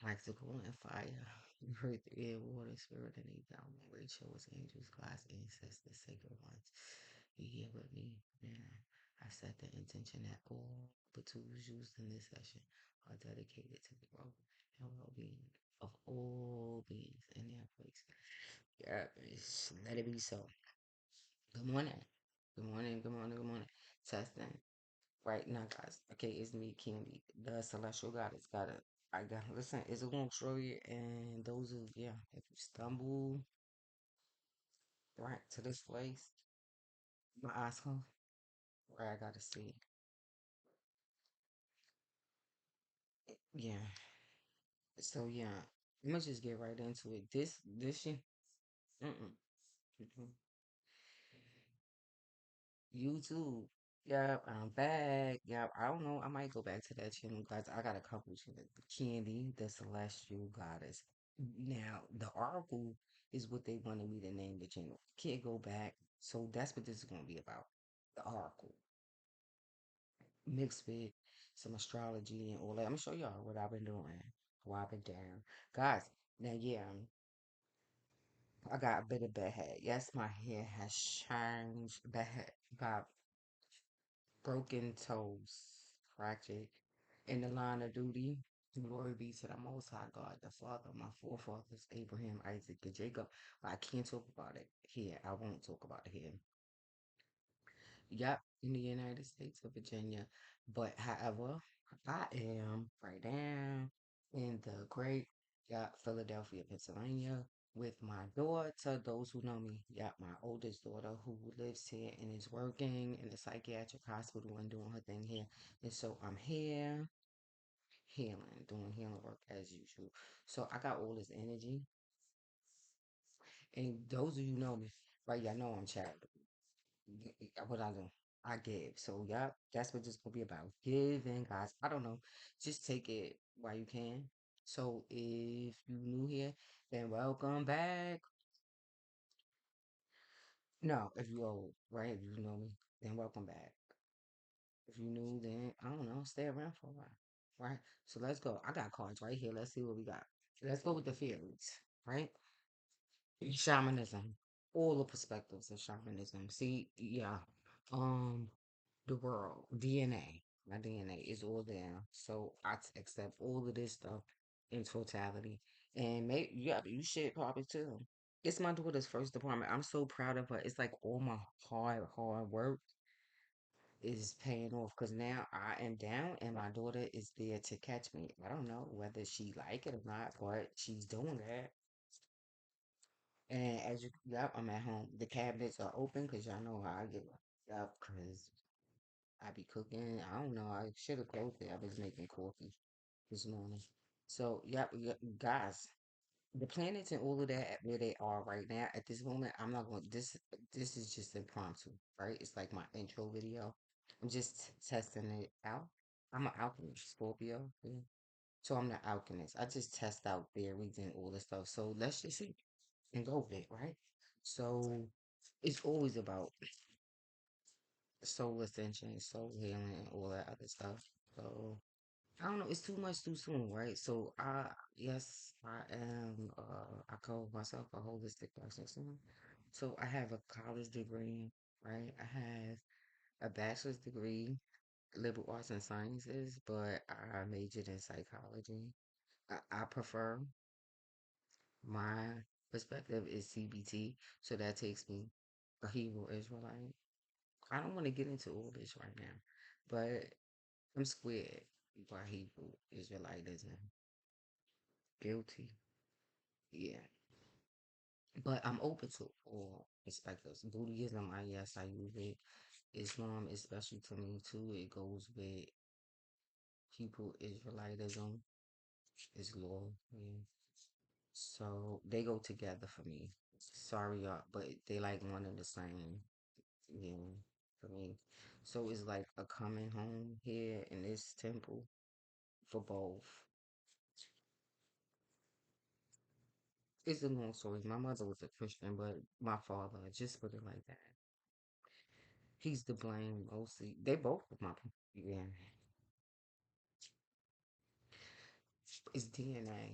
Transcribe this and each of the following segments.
Practical and fire. You heard the air, water, spirit, and endowment. Rachel was angels, God's ancestors, sacred ones. You here with me? Yeah. I set the intention that all the tools used in this session are dedicated to the growth and well-being of all beings in their place. Yeah, let it be so. Good morning. Good morning. Good morning. Good morning. Testing. Right now, guys. Okay, it's me, Candy, the celestial goddess. I got, listen, it's a long story, and those who, yeah, if you stumble right to this place, my eyes closed, right, I gotta see. Yeah. So, yeah, I'm gonna just get right into it. This shit, mm-mm. mm-mm. YouTube. Yep, I'm back. Yep, I don't know. I might go back to that channel, guys. I got a couple channels. Candy, the Celestial Goddess. Now, the Oracle is what they wanted me to name the channel. Can't go back. So that's what this is going to be about. The Oracle. Mixed with some astrology and all that. I'm going to show y'all what I've been doing, what I've been doing. Guys, now, yeah, I got a bit of bad head. Yes, my hair has changed. Bad head. Got broken toes, fractured in the line of duty. Glory be to the Most High God, the Father of my forefathers, Abraham, Isaac, and Jacob. But I can't talk about it here. I won't talk about it here. Yep, in the United States of Virginia. But however, I am right now in the great, Philadelphia, Pennsylvania, with my daughter. Those who know me, my oldest daughter who lives here and is working in a psychiatric hospital and doing her thing here. And so I'm here healing, doing healing work as usual. So I got all this energy. And those of you know me, right? Y'all know I'm charitable. What I do, I give. So yeah, that's what this gonna be about. Giving, guys. I don't know. Just take it while you can. So if you new here, then welcome back. No, if you old, right? If you know me, then welcome back. If you new, then I don't know, stay around for a while. Right? So let's go. I got cards right here. Let's see what we got. Let's go with the fairies, right? Shamanism. All the perspectives of shamanism. See, yeah. Um, the world, DNA. My DNA is all there. So accept all of this stuff in totality. And maybe yeah, you should probably too. It's my daughter's first department. I'm so proud of her. It's like all my hard work is paying off because now I am down and my daughter is there to catch me. I don't know whether she like it or not, but she's doing that. And as you, yep, I'm at home. The cabinets are open because y'all know how I get. Yep, because I be cooking. I don't know. I should have closed it. I was making coffee this morning. So, yep, guys, the planets and all of that where they are right now at this moment. I'm not going. This is just impromptu, right? It's like my intro video. I'm just testing it out. I'm an alchemist, Scorpio. Yeah. So I'm the alchemist. I just test out theories and all this stuff. So let's just see and go with it, right? So it's always about soul ascension, soul healing, and all that other stuff. So I don't know, it's too much too soon, right? So yes, I am I call myself a holistic person. So I have a college degree, right? I have a bachelor's degree, liberal arts and sciences, but I majored in psychology. I prefer my perspective is CBT, so that takes me a Hebrew Israelite. I don't want to get into all this right now, but I'm squared by Hebrew Israelitism. Guilty. Yeah. But I'm open to all perspectives. Buddhism, yes, I use it. Islam, especially to me too, it goes with Hebrew Israelitism, is law. Yeah. So they go together for me. Sorry, y'all, but they like one and the same. Yeah, for me. So it's like a coming home here in this temple for both. It's a long story. My mother was a Christian, but my father, just put it like that. He's to blame mostly. They both were my, yeah. It's DNA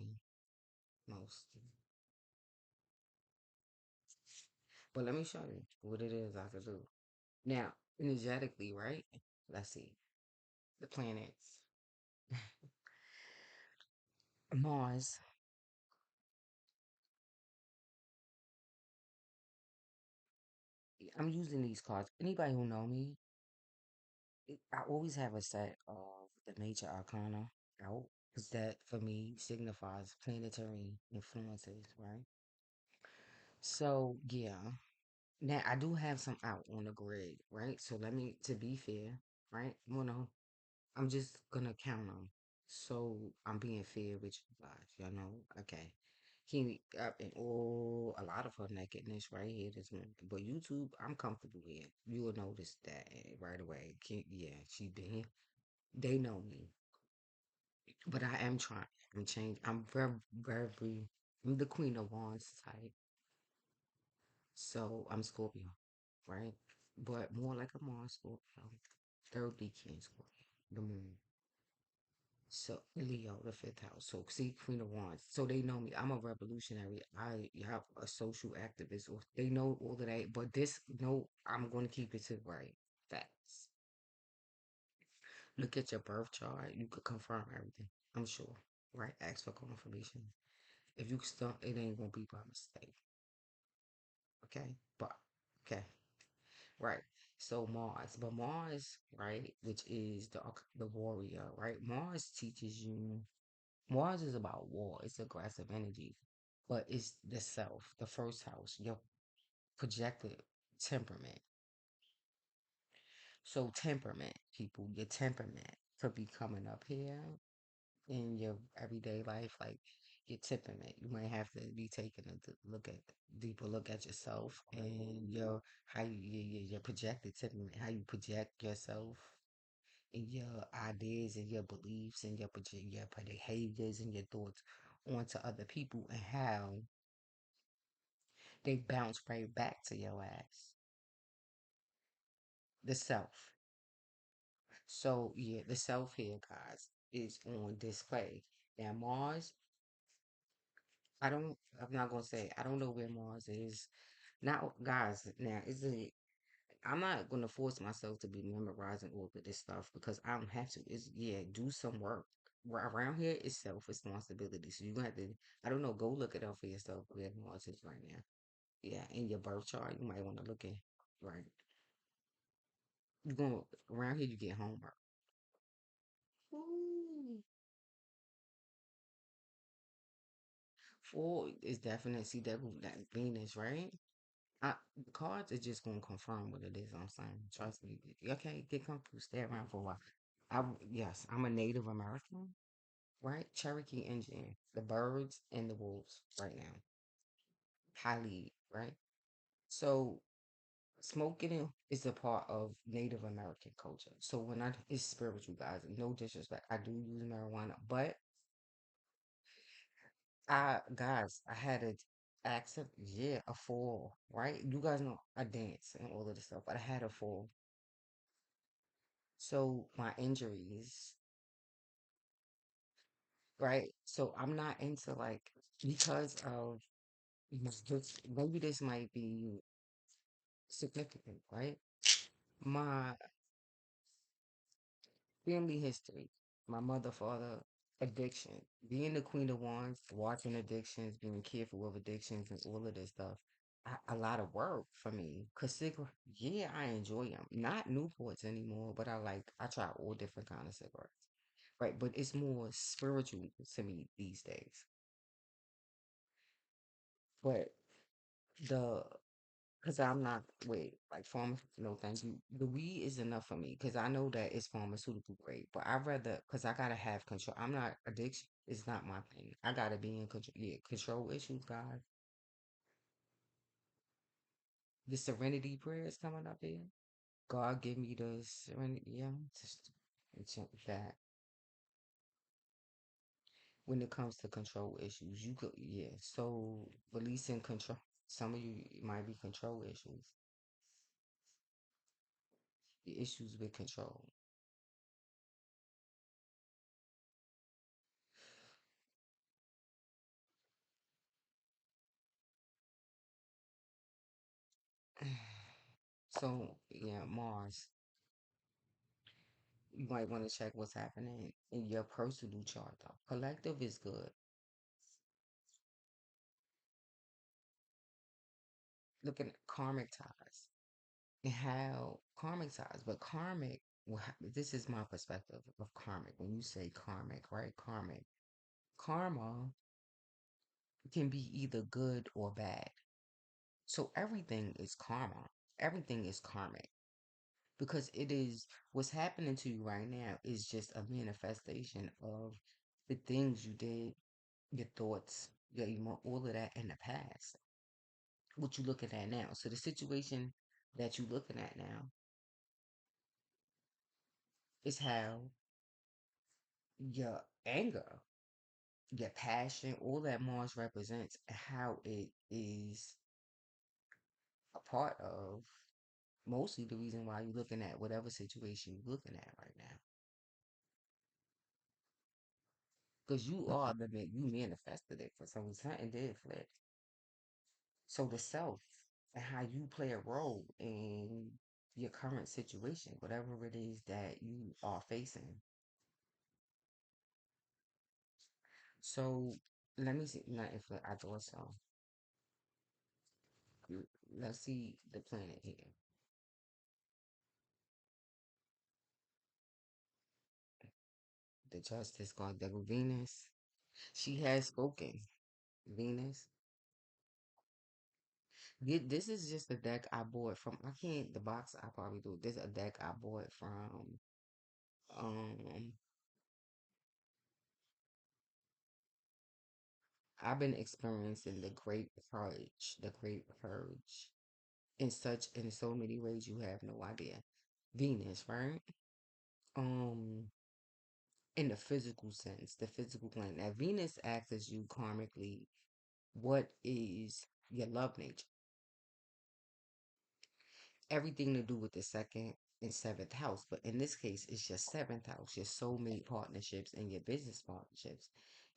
mostly. But let me show you what it is I could do. Now, energetically, right? Let's see. The planets. Mars. I'm using these cards. Anybody who know me, I always have a set of the major arcana out because that for me signifies planetary influences, right? So yeah. Now I do have some out on the grid, right? So let me to be fair, right? I'm just gonna count them. So I'm being fair with you guys, you know? Okay. He up in all a lot of her nakedness right here this morning. But YouTube, I'm comfortable here. You will notice that right away. Yeah, she been here. They know me. But I am trying. I'm changing. I'm I'm the Queen of Wands type. So I'm Scorpio, right? But more like a Mars Scorpio. Third King Scorpio. The moon. So Leo, the fifth house. So see, Queen of Wands. So they know me. I'm a revolutionary. I have a social activist. Or they know all of that. But this, no, I'm going to keep it to the right facts. Look at your birth chart. You could confirm everything. I'm sure. Right? Ask for confirmation. If you stump, it ain't gonna be by mistake. Okay? But okay. Right. So Mars, but Mars, right, which is the warrior, right? Mars teaches you. Mars is about war. It's aggressive energy, but it's the self, the first house, your projected temperament. So temperament, people, your temperament could be coming up here in your everyday life, like your temperament. You might have to be taking a look at deeper look at yourself and your how you your projected temperament, how you project yourself and your ideas and your beliefs and your behaviors and your thoughts onto other people and how they bounce right back to your ass. The self. So yeah, the self here, guys, is on display. Now Mars, I'm not gonna say I don't know where Mars is. Now guys, now is it I'm not gonna force myself to be memorizing all of this stuff because I don't have to. It's yeah, do some work. Around here it's self responsibility. So you're gonna have to I don't know, go look it up for yourself where Mars is right now. Yeah, in your birth chart, you might want to look at right. You're going around here you get homework. Ooh. Four is definite. See that Venus, right? The cards are just gonna confirm what it is. I'm saying, trust me. Okay, get comfortable. Stay around for a while. Yes, I'm a Native American, right? Cherokee Indian, the birds and the wolves, right now. Highly, right? So smoking is a part of Native American culture. So when it's spiritual, guys. No disrespect. I do use marijuana, but I had a accident, yeah, a fall, right? You guys know I dance and all of this stuff, but I had a fall. So my injuries, right? So I'm not into like because of maybe this might be significant, right? My family history, my mother, father, addiction, being the queen of wands, watching addictions, being careful of addictions and all of this stuff. A lot of work for me. Cause yeah, I enjoy them. Not Newports anymore, but I try all different kind of cigarettes. Right, but it's more spiritual to me these days. But the because I'm not wait like no thank you. The weed is enough for me because I know that it's pharmaceutical grade. But I rather because I gotta have control. I'm not addiction. It's not my thing. I gotta be in control. Yeah, control issues, guys. The Serenity prayer is coming up here. God give me the serenity. Yeah, just that when it comes to control issues, you could yeah. So releasing control. Some of you might be control issues. The issues with control. So yeah, Mars. You might want to check what's happening in your personal chart though. Collective is good. Looking at karmic ties and how karmic ties, but karmic. This is my perspective of karmic. When you say karmic, right? Karma can be either good or bad. So everything is karma. Everything is karmic because it is what's happening to you right now is just a manifestation of the things you did, your thoughts, all of that in the past. What you looking at now. So the situation that you looking at now is how your anger, your passion, all that Mars represents, how it is a part of mostly the reason why you're looking at whatever situation you're looking at right now. Because you are you manifested it for some something did flip. So the self and how you play a role in your current situation, whatever it is that you are facing. So let me see. Not if I thought so. Let's see the planet here. The justice called Devil Venus. She has spoken. Venus. This is just a deck I bought from. I can't. The box I probably do. This is a deck I bought from. Um, I've been experiencing the Great Purge. The Great Purge. In so many ways you have no idea. Venus, right? Um, in the physical sense, the physical plane. Now Venus acts as you karmically. What is your love nature? Everything to do with the second and seventh house. But in this case, it's your seventh house, your soulmate partnerships and your business partnerships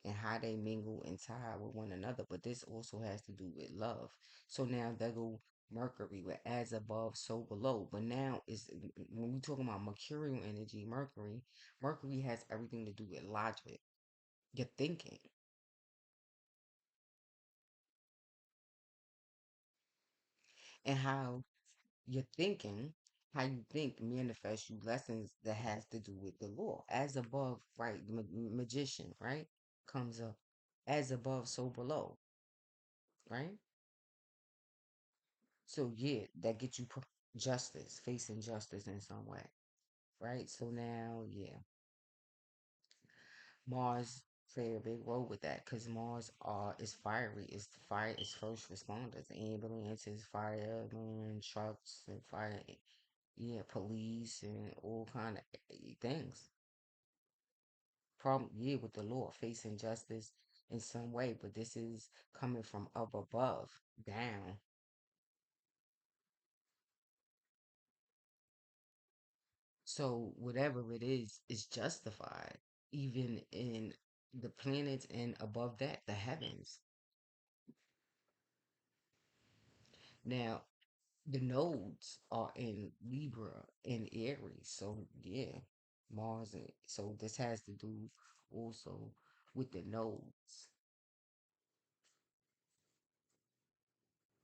and how they mingle and tie with one another. But this also has to do with love. So now there go Mercury with as above, so below. But now is when we talking about mercurial energy, Mercury has everything to do with logic, your thinking, and how your thinking, how you think manifests you lessons that has to do with the law. As above, right? The magician, right? Comes up as above, so below, right? So yeah, that gets you justice, facing justice in some way, right? So now, yeah, Mars play a big role with that because Mars is fiery. It's fire. It's first responders, ambulances, firemen, trucks, and fire. Yeah, police and all kind of things. Problem, yeah, with the law, facing justice in some way, but this is coming from up above, down. So whatever it is justified, even in the planets and above that, the heavens. Now, the nodes are in Libra and Aries, so yeah, Mars. So this has to do also with the nodes.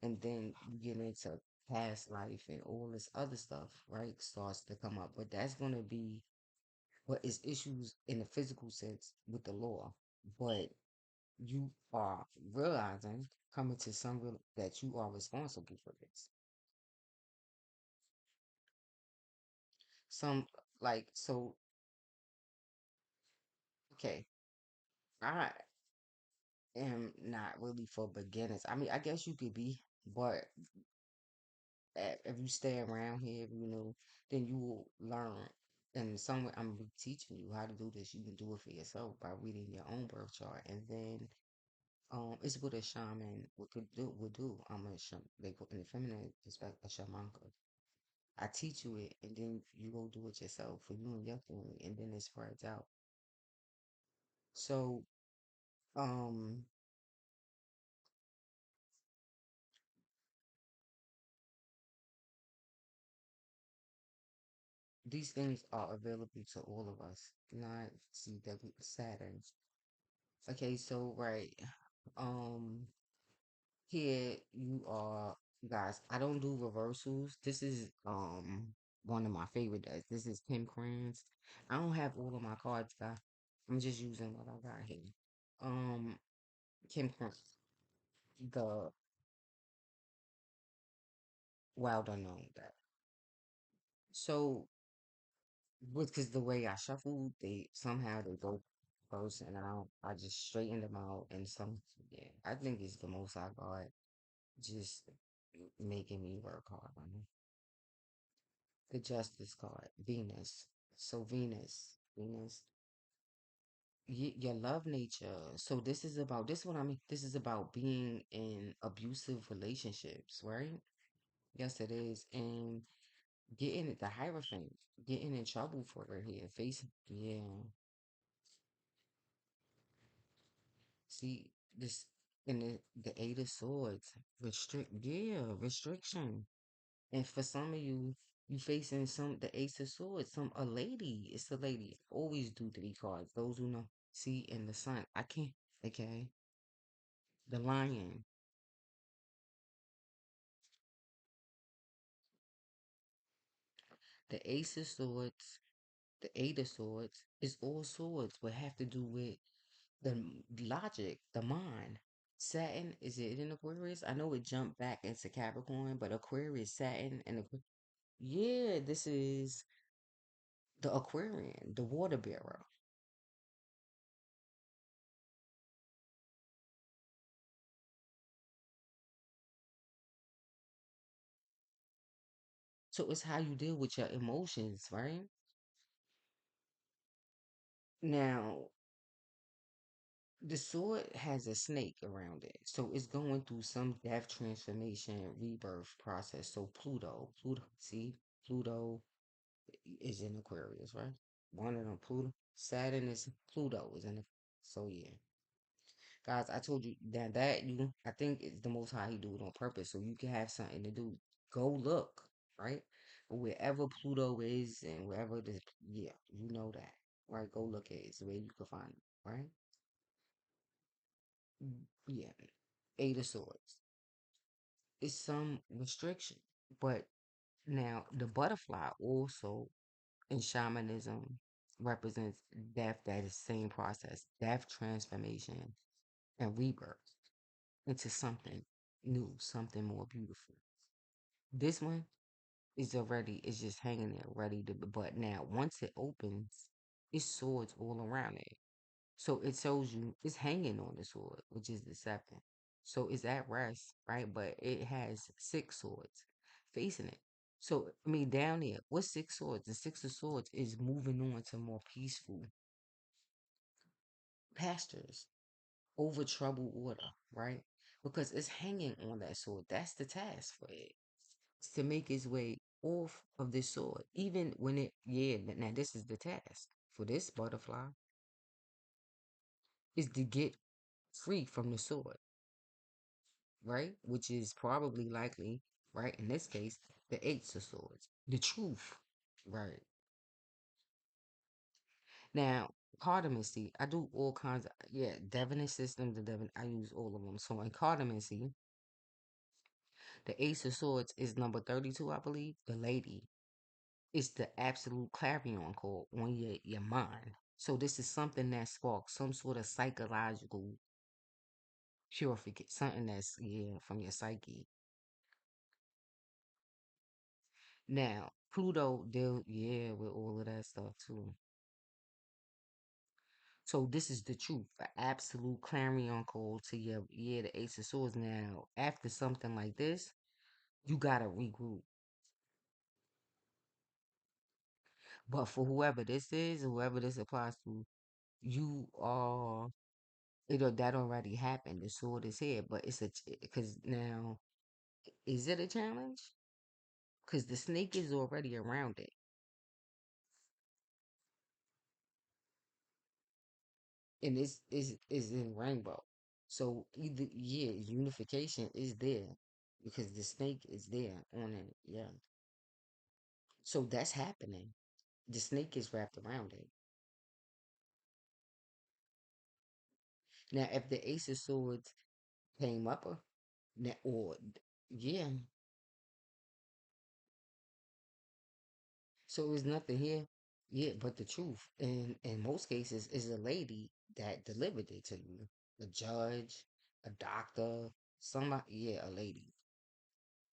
And then you get into past life and all this other stuff, right? Starts to come up. But that's gonna be what is issues in the physical sense with the law. But you are realizing coming to some real that you are responsible for this. Some like so okay. I am not really for beginners. I mean, I guess you could be, but if you stay around here, then you will learn. And some way, I'm teaching you how to do this. You can do it for yourself by reading your own birth chart, and then it's what a shaman would do. I'm a shaman. They go in the feminine aspect, a shamanka. I teach you it, and then you go do it yourself for you and your family, and then it spreads out. So, um, these things are available to all of us, not see that Saturn. Okay, so right, um, here you are, guys. I don't do reversals. This is one of my favorite decks. This is Kim Crans. I don't have all of my cards, guys. I'm just using what I got here. Um, Kim Crans, the Wild Unknown deck. So, because the way I shuffle, they go first, and I just straighten them out, and yeah, I think it's the most I got, just making me work hard on it. The Justice card, Venus. So Venus, your love nature. So this is about this. What I mean. This is about being in abusive relationships, right? Yes, it is, and getting the Hierophant, getting in trouble for it here, facing. Yeah. See this in the Eight of Swords, restriction. And for some of you, you facing the Ace of Swords, a lady. It's a lady. Always do 3 cards. Those who know. See in the Sun. I can't. Okay, the Lion, the Ace of Swords, the Eight of Swords. It's all swords, but have to do with the logic, the mind. Saturn, is it in Aquarius? I know it jumped back into Capricorn, but Aquarius, Saturn, and yeah, this is the Aquarian, the water bearer. So it's how you deal with your emotions, right? Now, the sword has a snake around it. So it's going through some death transformation rebirth process. So see, Pluto is in Aquarius, right? One of them, Saturn is Pluto is in the, so yeah. Guys, I told you that you I think it's the most high he do it on purpose. So you can have something to do. Go look, right? Wherever Pluto is and wherever this yeah, you know that. Right? Go look at it. It's the way you can find it, right? Yeah. Eight of Swords. It's some restriction. But now the butterfly also in shamanism represents death, that is same process, death transformation and rebirth into something new, something more beautiful. This one is just hanging there ready to, but now once it opens, it's swords all around it. So it shows you it's hanging on the sword, which is the seven. So it's at rest, right? But it has 6 swords facing it. So I mean down there, what's 6 swords? The 6 of swords is moving on to more peaceful pastures over troubled water, right? Because it's hanging on that sword. That's the task for it. It's to make its way off of this sword. Even when now this is the task for this butterfly is to get free from the sword, right? Which is probably likely, right? In this case, the Eights of Swords, the truth, right? Now, cartomancy, I do all kinds of, yeah, divination systems, I use all of them. So in cartomancy, the Ace of Swords is number 32, I believe, the lady. It's the absolute clarion call on your mind. So this is something that sparks some sort of psychological purification, something that's, yeah, from your psyche. Now, Pluto deal, yeah, with all of that stuff too. So this is the truth, an absolute clarion call to your, yeah, the Ace of Swords. Now, after something like this, you gotta regroup. But for whoever this is, whoever this applies to, you are, that already happened. The sword is here, but it's because now, is it a challenge? Because the snake is already around it, and is in rainbow. So either yeah, unification is there because the snake is there on it. Yeah, so that's happening. The snake is wrapped around it. Now, if the Ace of Swords came up, or yeah, so there's nothing here. Yeah, but the truth, in most cases, is a lady that delivered it to you. A judge, a doctor, somebody. Yeah, a lady.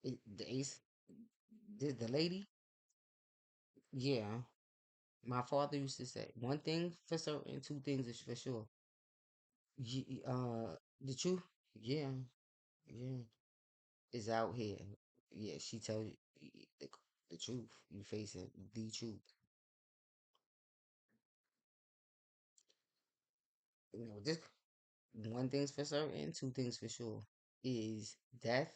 The Ace, the lady. Yeah, my father used to say one thing for certain, two things is for sure. The truth. Yeah, yeah. Is out here. Yeah, she tell you the, the truth. You facing the truth. This one thing's for certain, two things for sure. Is death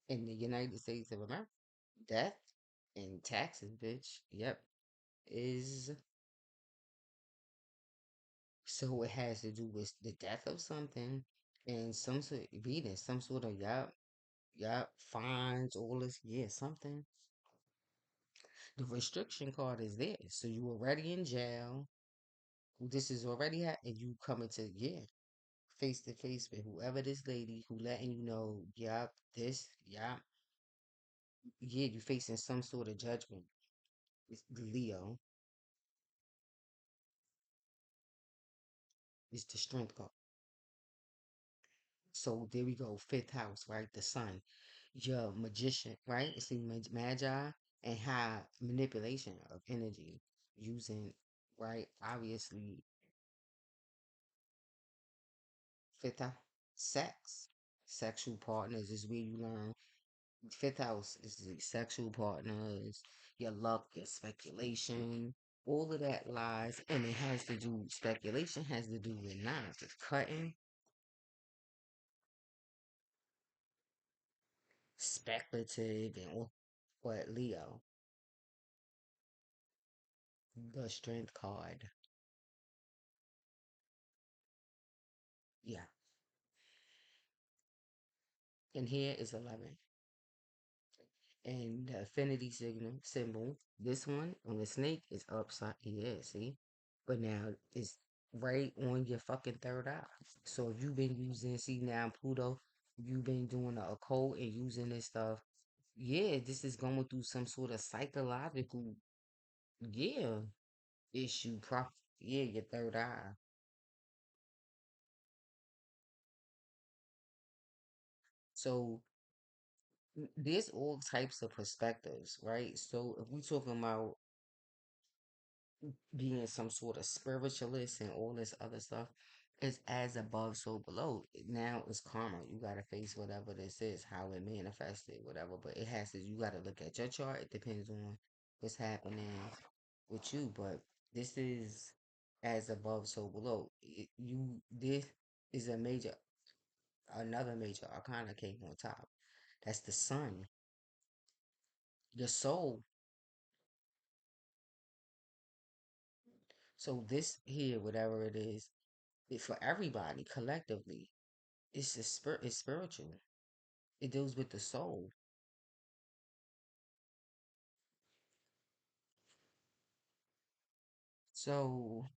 in the United States of America. Death and taxes, bitch. Yep. Is so it has to do with the death of something and some sort reading, some sort of yep, fines, all this, yeah, something. The restriction card is there. So you already in jail. This is already and you coming to face to face with whoever this lady who letting you know, yup, this, yup, yeah, you facing some sort of judgment. It's Leo. It's the strength card. So there we go, fifth house, right? The sun, your magician, right? It's the magi and have manipulation of energy using, right? Obviously, fifth house, sex, sexual partners is where you learn. Fifth house is the sexual partners, your luck, your speculation, all of that lies, and it has to do. Speculation has to do with knives, it's cutting, speculative, and all. But Leo, the strength card, yeah, and here is 11, and the affinity signal symbol. This one on the snake is upside. Yeah, see, but now it's right on your fucking third eye. So if you've been using, see now Pluto, you've been doing the occult and using this stuff. Yeah, this is going through some sort of psychological, yeah, issue. Yeah, your third eye. So there's all types of perspectives, right? So if we talking about being some sort of spiritualist and all this other stuff, it's as above, so below. Now it's karma. You gotta face whatever this is, how it manifested, whatever. But it has to. You gotta look at your chart. It depends on what's happening with you. But this is as above, so below. This is a major, another major arcana came on top. That's the sun. Your soul. So this here, whatever it is, for everybody collectively. It's a spirit. It's spiritual. It deals with the soul. So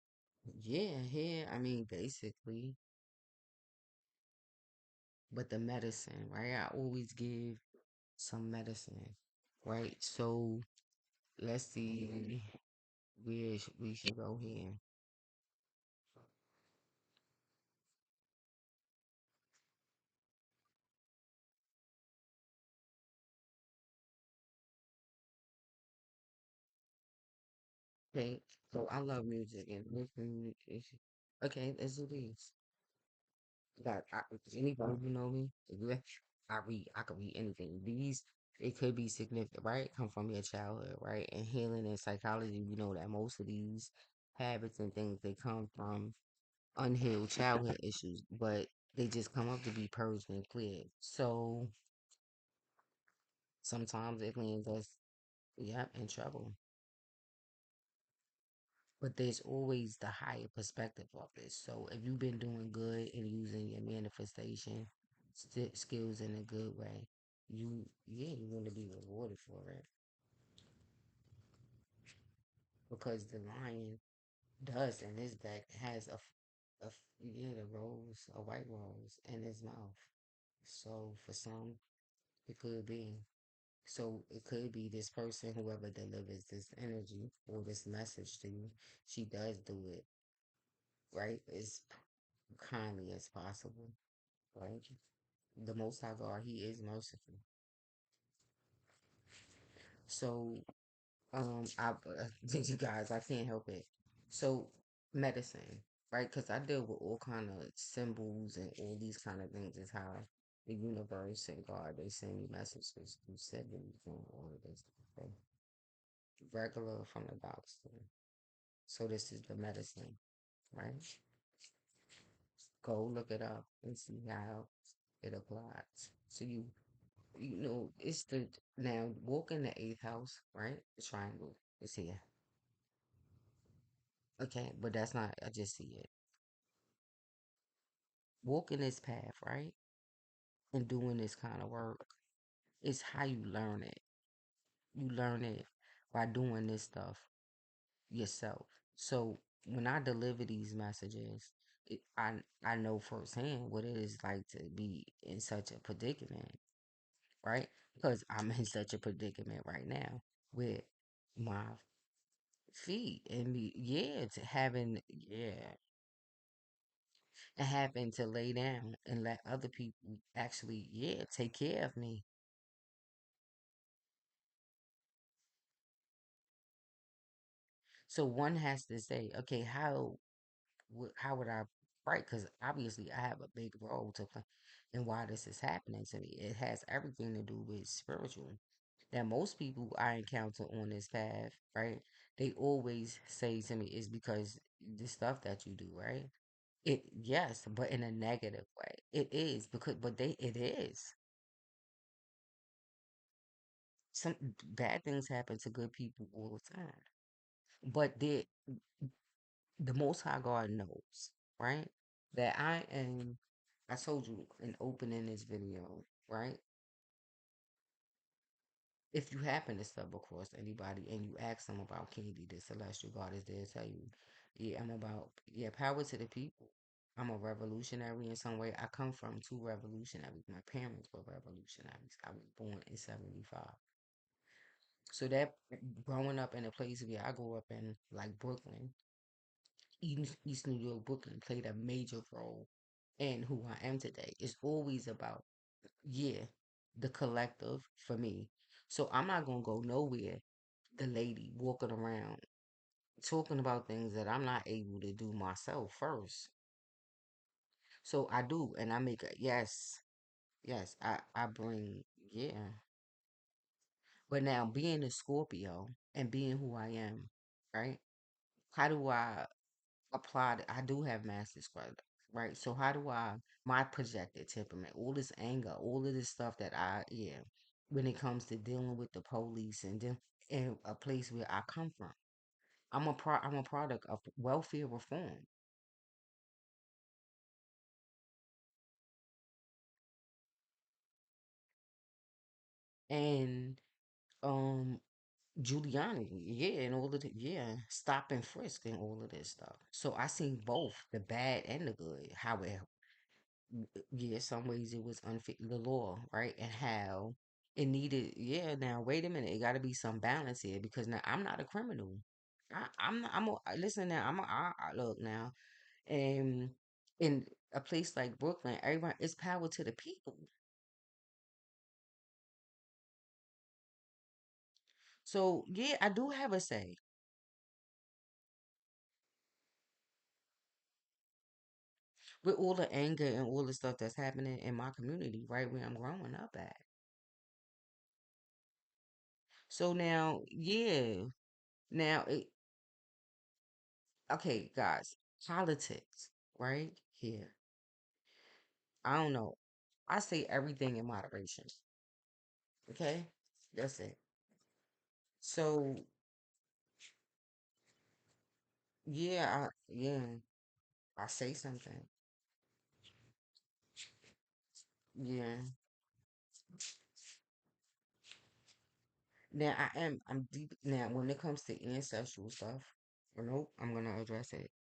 yeah, here I mean basically, but the medicine, right? I always give some medicine, right? So let's see where we should go here. Okay, so I love music and listening. Okay, let's do this. Like anybody who know me, if you I read, I could read anything. These it could be significant, right? Come from your childhood, right? And healing and psychology, we know that most of these habits and things they come from unhealed childhood issues, but they just come up to be purged and cleared. So sometimes it lands us, yep, in trouble. But there's always the higher perspective of this. So if you've been doing good and using your manifestation skills in a good way, you're going to be rewarded for it. because the lion does in his back has yeah, the rose, a white rose in his mouth. So for some, it could be. So it could be this person, whoever delivers this energy or this message to you, she does do it, right? As kindly as possible, right? The Most High God, He is merciful. So, you guys, I can't help it. So, medicine, right? Because I deal with all kind of symbols and all these kind of things. Is how the universe and God they send me messages through symbols and all of this. Okay? Regular from the doctor. So this is the medicine, right? Go look it up and see how it applies. So it's the now walk in the eighth house, right? The triangle is here. Okay, but that's not I just see it. Walking this path, right? And doing this kind of work is how you learn it. You learn it by doing this stuff yourself. So when I deliver these messages, I know firsthand what it is like to be in such a predicament, right? Because I'm in such a predicament right now with my feet and me, yeah, to having, yeah, and having to lay down and let other people actually, yeah, take care of me. So one has to say, okay, how would I, right? Because obviously I have a big role to play in why this is happening to me. It has everything to do with spiritual. Now, most people I encounter on this path, right? They always say to me, "It's because the stuff that you do, right?" It yes, but in a negative way. It is because, but it is. Some bad things happen to good people all the time, but the Most High God knows, right? That I am. I told you in opening this video, right? If you happen to stumble across anybody and you ask them about Candy, the celestial God is there to tell you, yeah, yeah, power to the people. I'm a revolutionary in some way. I come from two revolutionaries. My parents were revolutionaries. I was born in 75. So that growing up in a place where I grew up in, like Brooklyn, East New York, Brooklyn played a major role in who I am today. It's always about, yeah, the collective for me. So I'm not gonna go nowhere. The lady walking around talking about things that I'm not able to do myself first. So I do, and I make a yes, yes. I bring yeah. But now being a Scorpio and being who I am, right? How do I apply? I do have master squad, right? So how do I my projected temperament, all this anger, all of this stuff that I yeah, when it comes to dealing with the police and then in a place where I come from. I'm a product of welfare reform. And um Giuliani, yeah, and all of the yeah, stop and frisk and all of this stuff. So I seen both the bad and the good. How it yeah, some ways it was unfit the law, right? And how it needed yeah, now wait a minute, it gotta be some balance here because now I'm not a criminal. I'm not, listen now, look now, and in a place like Brooklyn, everyone it's power to the people. So yeah, I do have a say with all the anger and all the stuff that's happening in my community, right where I'm growing up at. So now, yeah, now okay, guys, politics, right here. I don't know. I say everything in moderation. Okay, that's it. So yeah, I say something. Yeah, Now I'm deep now when it comes to ancestral stuff. Nope, I'm gonna address it.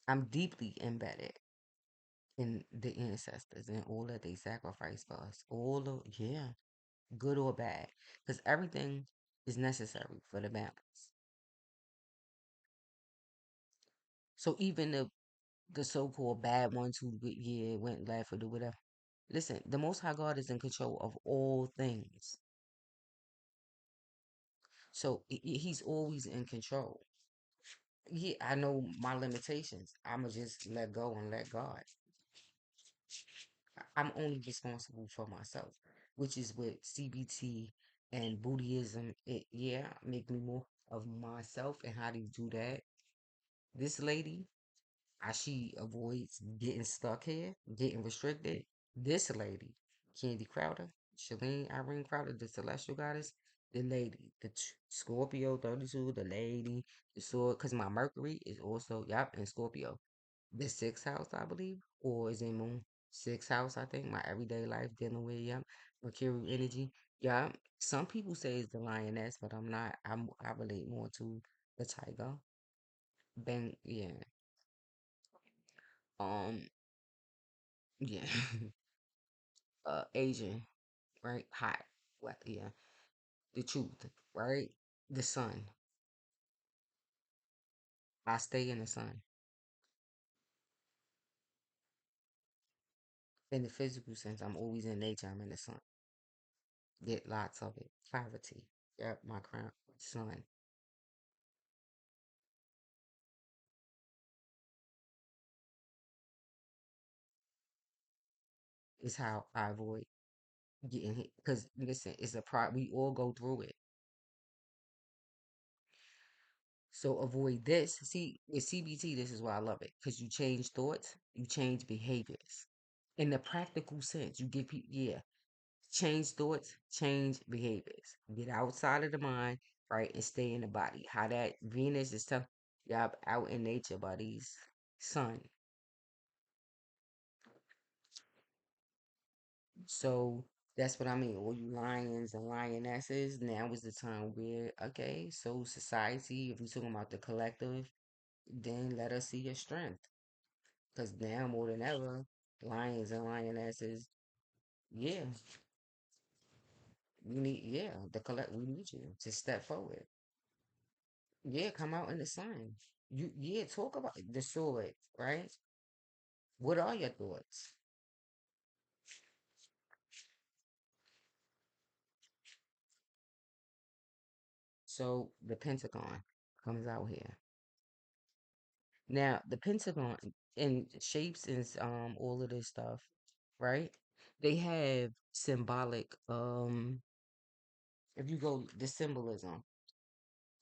I'm deeply embedded in the ancestors and all that they sacrificed for us. All of yeah, good or bad, because everything is necessary for the balance. So even the so-called bad ones who yeah went left or do whatever. Listen, the Most High God is in control of all things, so He's always in control. Yeah, I know my limitations. I'ma just let go and let God. I'm only responsible for myself, which is what CBT and Buddhism. It yeah make me more of myself. And how do you do that? This lady, she avoids getting stuck here, getting restricted. This lady, Candy Crowder, Shalene Irene Crowder, the celestial goddess, the lady, Scorpio 32, the lady, the sword, because my Mercury is also, yep, in Scorpio. The sixth house, I believe, or is in Moon? Sixth house, I think, my everyday life dealing with, yep, Mercurial energy. Yeah, some people say it's the lioness, but I'm not. I relate more to the tiger. Bang, yeah. Um, yeah. Asian, right? Hot. What? Yeah. The truth, right? The sun. I stay in the sun. In the physical sense, I'm always in nature. I'm in the sun. Get lots of it. Clarity. Yep, my crown. Sun is how I avoid getting hit. Because listen, it's a we all go through it. So avoid this. See, with CBT, this is why I love it. Because you change thoughts, you change behaviors. In the practical sense, you give people, yeah, change thoughts, change behaviors. Get outside of the mind, right, and stay in the body. How that Venus is tough, yup, out in nature, buddies. Sun. So that's what I mean. All you lions and lionesses, now is the time where, okay, so society, if we're talking about the collective, then let us see your strength. Because now more than ever, lions and lionesses, yeah, we need, yeah, we need you to step forward. Yeah, come out in the sun. Yeah, talk about the sword, right? What are your thoughts? So the Pentagon comes out here. Now, the Pentagon in shapes and all of this stuff, right? They have symbolic if you go the symbolism.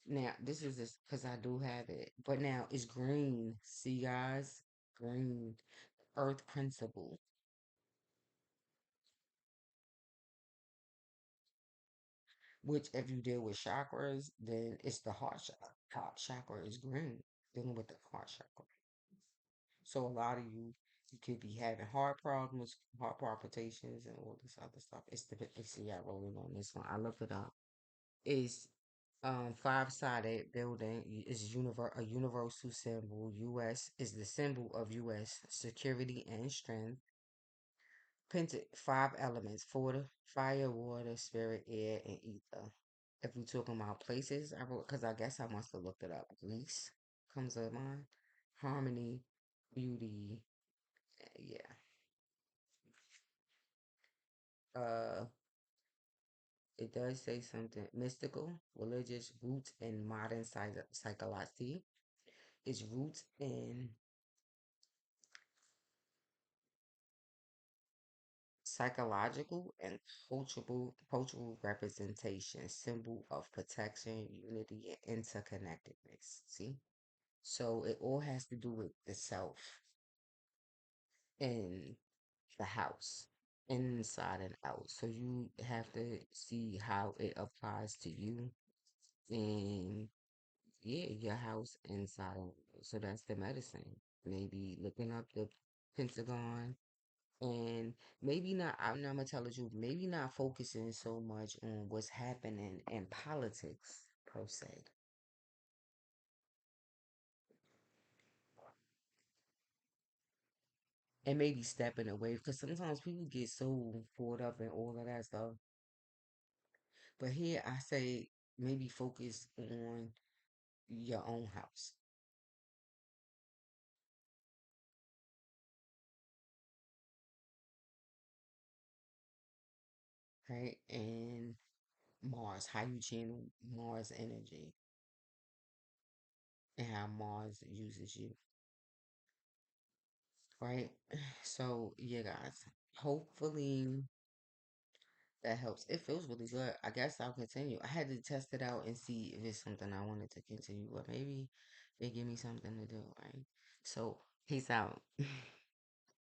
Now, this is this because I do have it. But now it's green. See guys? Green. Earth principle. Which, if you deal with chakras, then it's the heart chakra. Heart chakra is green, dealing with the heart chakra. So a lot of you could be having heart problems, heart palpitations, and all this other stuff. It's the rolling on this one. I looked it up. It's five-sided building. Is a universal symbol. U.S. is the symbol of U.S. security and strength. Five elements: fire, water, spirit, air, and ether. If we're talking about places, I wrote because I guess I must have looked it up. Greece comes to mind. Harmony, beauty, yeah. Uh, it does say something mystical, religious roots in modern psychology. Its roots in psychological and cultural representation, symbol of protection, unity, and interconnectedness. See? So it all has to do with the self and the house, inside and out. So you have to see how it applies to you and yeah, your house inside and out. So that's the medicine. Maybe looking up the Pentagon, And maybe not, I'm not gonna tell the truth, maybe not focusing so much on what's happening in politics per se. And maybe stepping away because sometimes people get so caught up in all of that stuff. But here I say maybe focus on your own house, right? And Mars, how you channel Mars energy and how Mars uses you, right? So, yeah, guys, hopefully that helps. It feels really good. I guess I'll continue. I had to test it out and see if it's something I wanted to continue, but maybe they give me something to do, right? So, peace out.